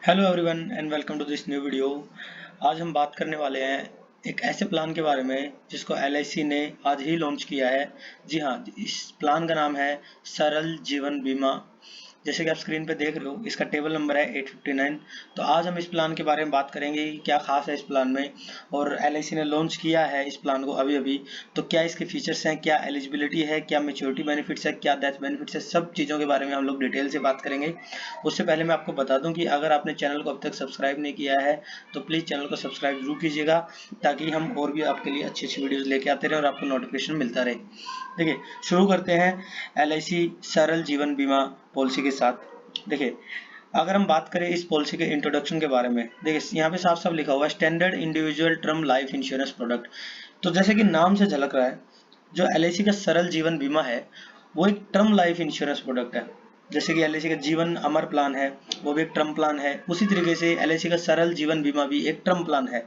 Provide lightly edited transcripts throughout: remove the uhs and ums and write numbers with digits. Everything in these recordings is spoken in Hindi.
Hello everyone and welcome to this new video. आज हम बात करने वाले हैं एक ऐसे प्लान के बारे में जिसको एलआईसी ने आज ही लॉन्च किया है। जी हाँ, इस प्लान का नाम है सरल जीवन बीमा। जैसे कि आप स्क्रीन पे देख रहे हो, इसका टेबल नंबर है 859। तो आज हम इस प्लान के बारे में बात करेंगे कि क्या खास है इस प्लान में, और एलआईसी ने लॉन्च किया है इस प्लान को अभी अभी। तो क्या इसके फीचर्स हैं, क्या एलिजिबिलिटी है, क्या मैच्योरिटी बेनिफिट्स है, क्या डेथ बेनिफिट्स है, सब चीज़ों के बारे में हम लोग डिटेल से बात करेंगे। उससे पहले मैं आपको बता दूं कि अगर आपने चैनल को अब तक सब्सक्राइब नहीं किया है तो प्लीज़ चैनल को सब्सक्राइब जरूर कीजिएगा, ताकि हम और भी आपके लिए अच्छी अच्छी वीडियोस लेके आते रहे और आपको नोटिफिकेशन मिलता रहे। देखिए, शुरू करते हैं एलआईसी सरल जीवन बीमा पॉलिसी के साथ। देखिए, अगर हम बात करें इस पॉलिसी के इंट्रोडक्शन के बारे में, देखिए यहाँ पे साफ साफ लिखा हुआ है standard individual term life insurance product. तो जैसे कि नाम से झलक रहा है, जो एलआईसी का सरल जीवन बीमा है वो एक टर्म लाइफ इंश्योरेंस प्रोडक्ट है। जैसे कि एलआईसी का जीवन अमर प्लान है, वो भी एक टर्म प्लान है। उसी तरीके से एलआईसी का सरल जीवन बीमा भी एक टर्म प्लान है।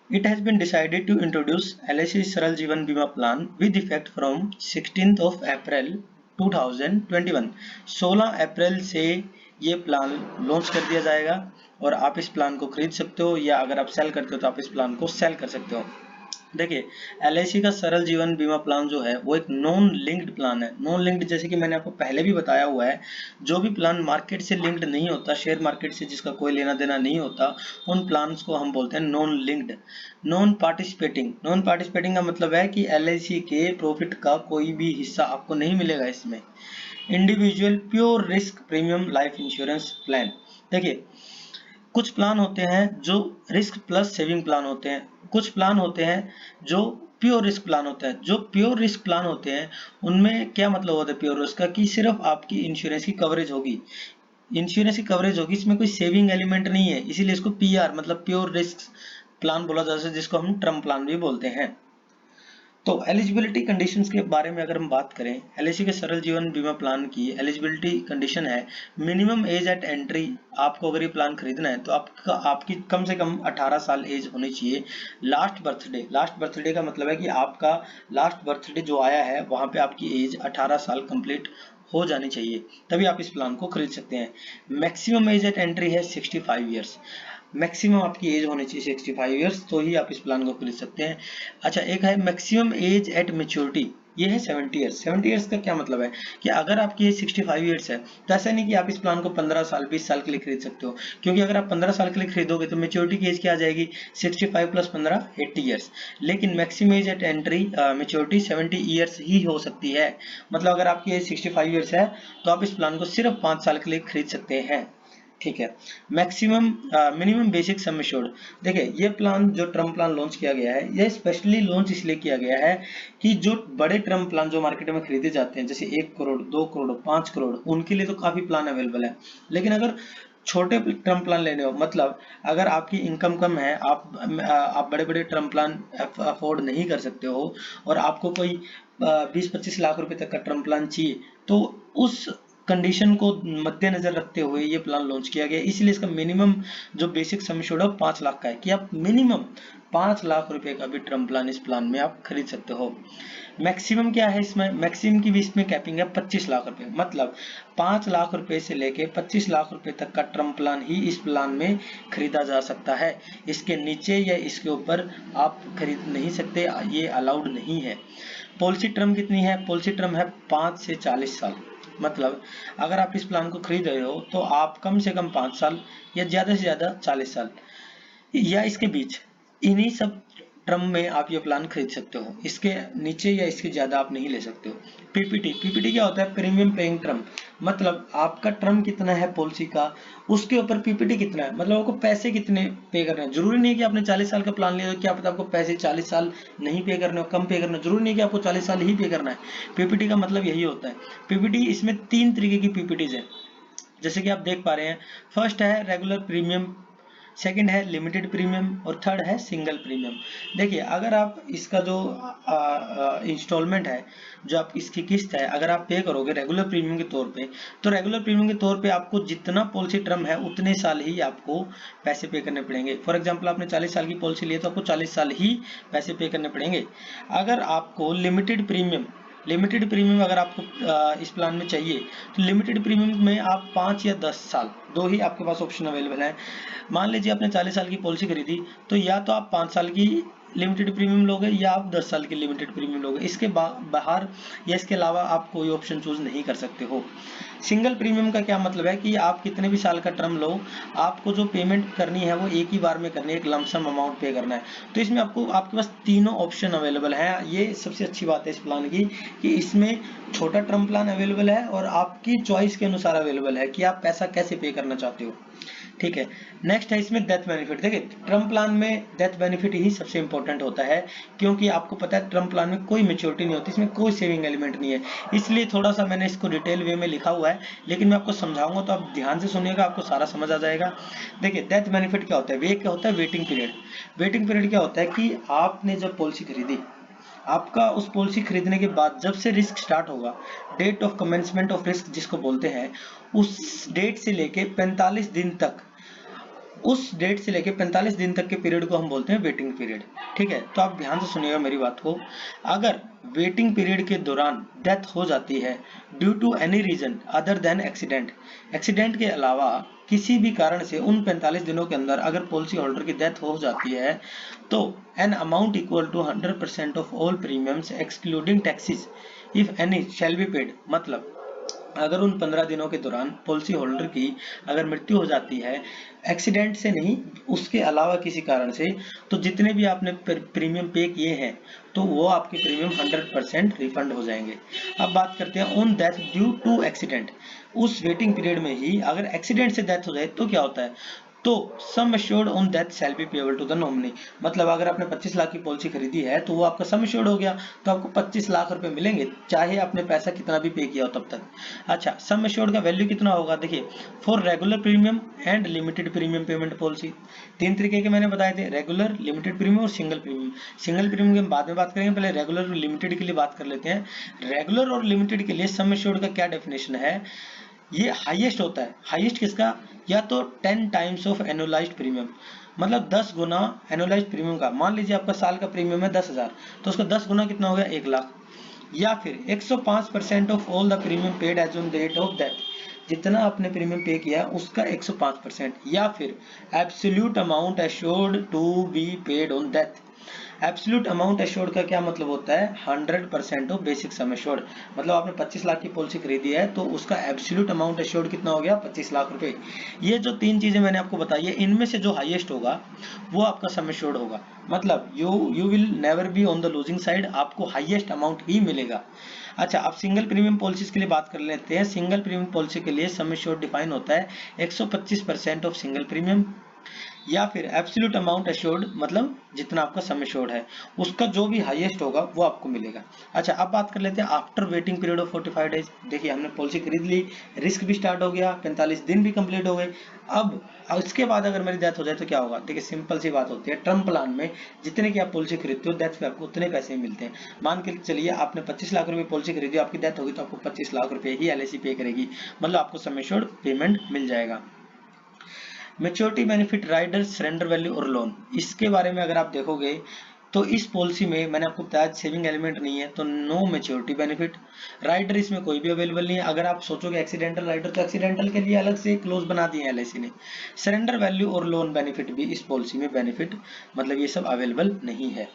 It has been decided to introduce LIC सरल जीवन बीमा plan with effect from 16th of April 2021। 16 अप्रैल से ये प्लान लॉन्च कर दिया जाएगा और आप इस प्लान को खरीद सकते हो, या अगर आप सेल करते हो तो आप इस प्लान को सेल कर सकते हो। देखिए, एलआईसी का सरल जीवन बीमा प्लान जो है वो एक नॉन लिंक्ड प्लान है। नॉन लिंक्ड जैसे कि मैंने आपको पहले भी बताया हुआ है, जो भी प्लान मार्केट से लिंक्ड नहीं होता, शेयर मार्केट से जिसका कोई लेना देना नहीं होता, उन प्लान्स को हम बोलते हैं non linked. Non participating, non participating का मतलब है कि एलआईसी के प्रॉफिट का कोई भी हिस्सा आपको नहीं मिलेगा इसमें। Individual pure risk premium life insurance plan. देखिए, कुछ प्लान होते हैं जो रिस्क प्लस सेविंग प्लान होते हैं, कुछ प्लान होते हैं जो प्योर रिस्क प्लान होते हैं। जो प्योर रिस्क प्लान होते हैं उनमें क्या मतलब होता है प्योर रिस्क का, कि सिर्फ आपकी इंश्योरेंस की कवरेज होगी, इंश्योरेंस की कवरेज होगी, इसमें कोई सेविंग एलिमेंट नहीं है, इसीलिए इसको पीआर मतलब प्योर रिस्क प्लान बोला जाता है, जिसको हम टर्म प्लान भी बोलते हैं। तो एलिजिबिलिटी कंडीशंस के बारे में अगर हम बात करें, एलआईसी के सरल जीवन बीमा प्लान की एलिजिबिलिटी कंडीशन है मिनिमम एज एट एंट्री। आपको अगर ये प्लान खरीदना है तो आपकी कम से कम 18 साल एज होनी चाहिए। लास्ट बर्थडे का मतलब है कि आपका लास्ट बर्थडे जो आया है वहां पे आपकी एज 18 साल कंप्लीट हो जानी चाहिए, तभी आप इस प्लान को खरीद सकते हैं। मैक्सिमम एज एट एंट्री है 65 ईयर्स। मैक्सिमम आपकी एज होनी चाहिए 65 ईयर्स, तो ही आप इस प्लान को खरीद सकते हैं। अच्छा, एक है मैक्सिमम एज एट मेच्योरिटी, ये है 70 ईयर्स। 70 ईयर्स का क्या मतलब है कि अगर आपकी एज 65 ईयर्स है तो ऐसा नहीं कि आप इस प्लान को 15 साल 20 साल के लिए खरीद सकते हो, क्योंकि अगर आप 15 साल के लिए खरीदोगे तो मेच्योरिटी की एज क्या आ जाएगी, 65 प्लस 15 80 ईयर्स। लेकिन maximum age at entry maturity 70 years ही हो सकती है। मतलब अगर आपकी एज 65 ईयर्स है तो आप इस प्लान को सिर्फ 5 साल के लिए खरीद सकते हैं। ठीक है। Maximum minimum basic sum assured. देखिए, ये प्लान जो टर्म प्लान लॉन्च किया गया है, ये स्पेशली लॉन्च इसलिए किया गया है कि जो बड़े टर्म प्लान जो मार्केट में खरीदे जाते हैं, जैसे 1 करोड़ 2 करोड़ 5 करोड़, उनके लिए तो काफी प्लान अवेलेबल है। लेकिन अगर छोटे टर्म प्लान लेने हो, मतलब अगर आपकी इनकम कम है, आप बड़े बड़े टर्म प्लान अफोर्ड नहीं कर सकते हो, और आपको कोई 20-25 लाख रुपए तक का टर्म प्लान चाहिए, तो उस कंडीशन को मद्देनजर रखते हुए ये प्लान लॉन्च किया गया। इसलिए इसका मिनिमम जो बेसिक सम एश्योर्ड है 5 लाख का है, कि आप मिनिमम 5 लाख रुपए का भी टर्म प्लान इस प्लान में आप खरीद सकते हो। मैक्सिमम क्या है इसमें, मैक्सिमम की भी इसमें कैपिंग है 25 लाख रुपए। मतलब 5 लाख रुपए से लेके 25 लाख रुपए तक का टर्म प्लान ही इस प्लान में खरीदा जा सकता है। इसके नीचे या इसके ऊपर आप खरीद नहीं सकते, ये अलाउड नहीं है। पॉलिसी टर्म कितनी है, पॉलिसी टर्म है 5 से 40 साल। मतलब अगर आप इस प्लान को खरीद रहे हो तो आप कम से कम 5 साल या ज्यादा से ज्यादा 40 साल या इसके बीच, इन्हीं सब टर्म में आप ये प्लान खरीद सकते हो। इसके नीचे या इसके ज्यादा आप नहीं ले सकते हो। पीपीटी क्या होता है, प्रीमियम पेइंग टर्म। मतलब आपका टर्म कितना है पॉलिसी का, उसके ऊपर पीपीटी कितना है, मतलब आपको पैसे कितने पे करने हैं। जरूरी नहीं है कि आपने 40 साल का प्लान लिया तो क्या पता आपको पैसे 40 साल नहीं पे करने हो, कम पे करना, जरूरी नहीं है कि आपको 40 साल ही पे करना है। पीपीटी का मतलब यही होता है। पीपीटी, इसमें 3 तरीके की पीपीटीज है, जैसे कि आप देख पा रहे हैं। फर्स्ट है रेगुलर प्रीमियम, सेकंड है लिमिटेड प्रीमियम, और थर्ड है सिंगल प्रीमियम। देखिए, अगर आप इसका जो इंस्टॉलमेंट है, जो आप इसकी किस्त है, अगर आप पे करोगे रेगुलर प्रीमियम के तौर पे, तो रेगुलर प्रीमियम के तौर पे आपको जितना पॉलिसी टर्म है उतने साल ही आपको पैसे पे करने पड़ेंगे। फॉर एग्जांपल आपने 40 साल की पॉलिसी ली है तो आपको 40 साल ही पैसे पे करने पड़ेंगे। अगर आपको लिमिटेड प्रीमियम लिमिटेड प्रीमियम अगर आपको इस प्लान में चाहिए तो लिमिटेड प्रीमियम में आप 5 या 10 साल, दो ही आपके पास ऑप्शन अवेलेबल है। मान लीजिए आपने 40 साल की पॉलिसी खरीदी, तो या तो आप 5 साल की लिमिटेड प्रीमियम लोगे या आप 10 साल की लिमिटेड प्रीमियम लोगे। इसके बाहर या इसके अलावा आप कोई ऑप्शन चूज नहीं कर सकते हो। सिंगल प्रीमियम का क्या मतलब है कि आप कितने भी साल का टर्म लो, आपको जो पेमेंट करनी है वो एक ही बार में करनी है, एक लमसम अमाउंट पे करना है। तो इसमें आपको आपके पास तीनों ऑप्शन अवेलेबल हैं। ये सबसे अच्छी बात है इस प्लान की कि इसमें छोटा टर्म प्लान अवेलेबल है और आपकी चॉइस के अनुसार अवेलेबल है कि आप पैसा कैसे पे करना चाहते हो। ठीक है, नेक्स्ट है इसमें डेथ बेनिफिट। देखिए टर्म प्लान में डेथ बेनिफिट ही सबसे इंपॉर्टेंट होता है, क्योंकि आपको पता है टर्म प्लान में कोई मैच्योरिटी नहीं होती, इसमें कोई सेविंग एलिमेंट नहीं है। इसलिए थोड़ा सा मैंने इसको डिटेल वे में लिखा हुआ है, लेकिन मैं आपको समझाऊंगा तो आप ध्यान से सुनिएगा, आपको सारा समझ आ जाएगा। देखिए डेथ बेनिफिट क्या होता है, वे क्या होता है वेटिंग पीरियड। वेटिंग पीरियड क्या होता है कि आपने जब पॉलिसी खरीदी, आपका उस पॉलिसी खरीदने के बाद जब से रिस्क स्टार्ट होगा, date of commencement of risk जिसको बोलते हैं, उस डेट से लेके 45 दिन तक, उस डेट से लेके 45 दिन तक के पीरियड को हम बोलते हैं वेटिंग पीरियड। ठीक है, तो आप ध्यान से सुनिएगा मेरी बात को। अगर वेटिंग पीरियड के दौरान डेथ हो जाती है due to any reason other than accident, accident के अलावा किसी भी कारण से उन 45 दिनों के अंदर अगर पॉलिसी होल्डर की डेथ हो जाती है, तो an amount equal to 100% of all premiums excluding taxes if any shall be paid. मतलब अगर उन 15 दिनों के दौरान पॉलिसी होल्डर की अगर मृत्यु हो जाती है, एक्सीडेंट से नहीं उसके अलावा किसी कारण से, तो जितने भी आपने प्रीमियम पे किए हैं तो वो आपके प्रीमियम 100% रिफंड हो जाएंगे। अब बात करते हैं on death due to accident. उस वेटिंग पीरियड में ही अगर एक्सीडेंट से डेथ हो जाए तो क्या होता है, तो sum assured on death shall be payable to the nominee. मतलब अगर आपने 25 लाख की पॉलिसी खरीदी है तो वो आपका सम एश्योर्ड हो गया, तो आपको 25 लाख रुपए मिलेंगे, चाहे आपने पैसा कितना भी पे किया हो तब तक। अच्छा, सम एश्योर्ड का वैल्यू कितना होगा, देखिए for regular premium and limited premium payment policy, तीन तरीके के मैंने बताए थे, रेगुलर, लिमिटेड प्रीमियम और सिंगल प्रीमियम। सिंगल प्रीमियम की हम बाद में बात करेंगे, पहले रेगुलर और लिमिटेड के लिए बात कर लेते हैं। रेगुलर और लिमिटेड के लिए सम एश्योर्ड का क्या डेफिनेशन है, ये हाईएस्ट होता है। हाईएस्ट किसका, या तो 10 टाइम्स ऑफ एनुअलाइज्ड प्रीमियम, मतलब 10 गुना एनुअलाइज्ड प्रीमियम का। मान लीजिए आपका साल का प्रीमियम है 10,000, तो उसका 10 गुना कितना हो गया, 1 लाख। या फिर 105% of all the premium paid as on date of death, जितना आपने प्रीमियम पे किया है उसका 105%। या फिर absolute amount assured to be paid on death. Absolute amount assured का क्या मतलब होता है, 100% ऑफ बेसिक सम एश्योर्ड। मतलब आपने 25 लाख की पॉलिसी खरीदी है तो उसका एब्सोल्यूट अमाउंट एश्योर्ड कितना हो गया, 25 लाख रुपए। ये जो तीन चीजें मैंने आपको बताई है, इनमें से जो हाईएस्ट होगा वो आपका सम एश्योर्ड होगा। मतलब you will never be on the losing side, आपको हाईएस्ट अमाउंट ही मिलेगा। अच्छा, अब सिंगल प्रीमियम पॉलिसीज के लिए बात कर लेते हैं। सिंगल प्रीमियम पॉलिसी के लिए सम एश्योर्ड डिफाइन होता है 125% ऑफ सिंगल प्रीमियम, या फिर एब्सोल्यूट अमाउंट एश्योर्ड, मतलब जितना आपका सम एश्योर्ड है उसका जो भी हाईएस्ट होगा वो आपको मिलेगा। अच्छा, अब बात कर लेते हैं after waiting period of 45 days. देखिए हमने पॉलिसी खरीद ली, रिस्क भी स्टार्ट हो गया, 45 दिन भी कंप्लीट हो गए। अब इसके बाद अगर मेरी डेथ हो जाए तो क्या होगा, देखिए सिंपल सी बात होती है, टर्म प्लान में जितने की आप पॉलिसी खरीदते हो डेथ पे आपको उतने पैसे मिलते हैं। मान के चलिए आपने 25 लाख रुपए पॉलिसी खरीदी, आपकी डेथ होगी तो आपको 25 लाख रुपए ही एलआईसी पे करेगी, मतलब आपको सम एश्योर्ड पेमेंट मिल जाएगा। Maturity benefit, rider, surrender value और लोन, इसके बारे में अगर आप देखोगे तो इस पॉलिसी में मैंने आपको बताया सेविंग एलिमेंट नहीं है, तो नो मैच्योरिटी बेनिफिट। राइडर इसमें कोई भी अवेलेबल नहीं है। अगर आप सोचोगे एक्सीडेंटल राइडर, तो एक्सीडेंटल के लिए अलग से क्लोज बना दिए एलआईसी ने। सरेंडर वैल्यू और लोन बेनिफिट भी इस पॉलिसी में बेनिफिट, मतलब ये सब अवेलेबल नहीं है।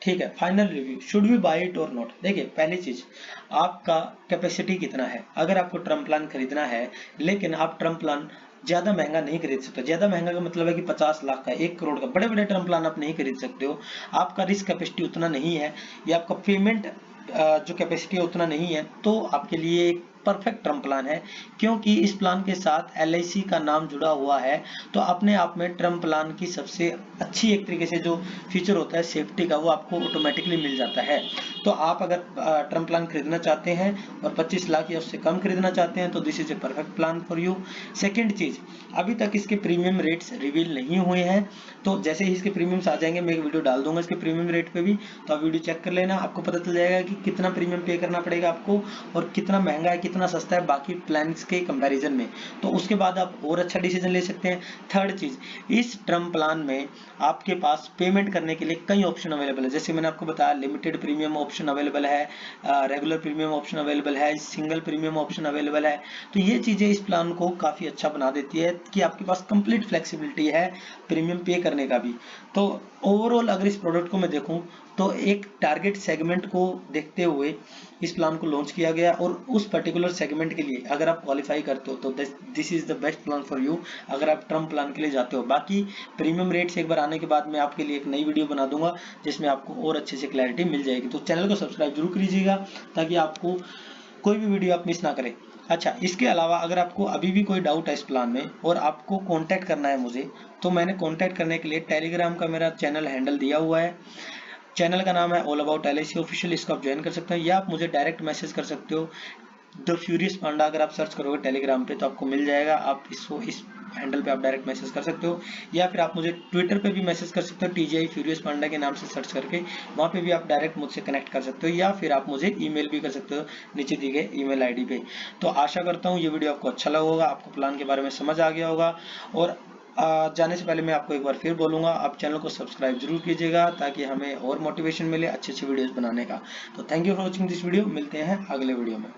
ठीक है, final review, should we buy it or not. देखिए पहली चीज, आपका कैपेसिटी कितना है। अगर आपको टर्म प्लान खरीदना है, लेकिन आप टर्म प्लान ज्यादा महंगा नहीं खरीद सकते। ज्यादा महंगा का मतलब है कि 50 लाख का, 1 करोड़ का, बड़े बड़े टर्म प्लान आप नहीं खरीद सकते हो। आपका रिस्क कैपेसिटी उतना नहीं है, या आपका पेमेंट जो कैपेसिटी है उतना नहीं है, तो आपके लिए एक परफेक्ट टर्म प्लान है। क्योंकि इस प्लान के साथ एलआईसी का नाम जुड़ा हुआ है, तो अपने आप में टर्म प्लान की सबसे अच्छी एक तरीके से जो फीचर होता है सेफ्टी का, वो आपको ऑटोमेटिकली मिल जाता है। तो आप अगर टर्म प्लान खरीदना चाहते हैं और 25 लाख या उससे कम खरीदना चाहते हैं, तो this is a perfect plan for you. Second चीज, अभी तक इसके प्रीमियम रेट्स रिवील नहीं हुए हैं, तो जैसे ही इसके प्रीमियम्स आ जाएंगे मैं एक वीडियो डाल दूंगा इसके प्रीमियम रेट पे भी, तो आप वीडियो चेक कर लेना, आपको पता चल जाएगा कि कितना प्रीमियम पे करना पड़ेगा आपको और कितना महंगा है कितना सस्ता है बाकी प्लान्स के कंपैरिजन में, तो उसके बाद आप और अच्छा डिसीजन ले सकते हैं। थर्ड चीज, इस टर्म प्लान में आपके पास पेमेंट करने के लिए कई ऑप्शन अवेलेबल है। जैसे मैंने आपको बताया, लिमिटेड प्रीमियम ऑप्शन अवेलेबल है, रेगुलर प्रीमियम ऑप्शन अवेलेबल है, सिंगल प्रीमियम ऑप्शन अवेलेबल है। तो ये चीजें इस प्लान को काफी अच्छा बना देती है कि आपके पास कंप्लीट फ्लेक्सिबिलिटी है प्रीमियम पे करने का भी। तो ओवरऑल अगर इस प्रोडक्ट को मैं देखूं तो एक टारगेट सेगमेंट को देखते हुए इस प्लान को लॉन्च किया गया, और उस पर्टिकुलर सेगमेंट के लिए अगर आप क्वालिफाई करते हो तो this is the best plan for you, अगर आप टर्म प्लान के लिए जाते हो। बाकी प्रीमियम रेट्स एक बार आने के बाद मैं आपके लिए एक नई वीडियो बना दूंगा जिसमें आपको और अच्छे से क्लैरिटी मिल जाएगी। तो चैनल को सब्सक्राइब जरूर कीजिएगा ताकि आपको कोई भी वीडियो आप मिस ना करें। अच्छा, इसके अलावा अगर आपको अभी भी कोई डाउट है इस प्लान में और आपको कांटेक्ट करना है मुझे, तो मैंने कांटेक्ट करने के लिए टेलीग्राम का मेरा चैनल हैंडल दिया हुआ है। चैनल का नाम है ऑल अबाउट LIC ऑफिशियल, इसको आप ज्वाइन कर सकते हैं, या आप मुझे डायरेक्ट मैसेज कर सकते हो। द फ्यूरियस पांडा अगर आप सर्च करोगे टेलीग्राम पे तो आपको मिल जाएगा, आप इसको इस हैंडल पे आप डायरेक्ट मैसेज कर सकते हो, या फिर आप मुझे ट्विटर पे भी मैसेज कर सकते हो TGI फ्यूरियस पांडा के नाम से सर्च करके, वहां पे भी आप डायरेक्ट मुझसे कनेक्ट कर सकते हो, या फिर आप मुझे ईमेल भी कर सकते हो नीचे दी गए ईमेल ID पे। तो आशा करता हूँ ये वीडियो आपको अच्छा लगा होगा, आपको प्लान के बारे में समझ आ गया होगा। और जाने से पहले मैं आपको एक बार फिर बोलूंगा, आप चैनल को सब्सक्राइब जरूर कीजिएगा ताकि हमें और मोटिवेशन मिले अच्छी अच्छी वीडियोस बनाने का। तो thank you for watching this video, मिलते हैं अगले वीडियो में।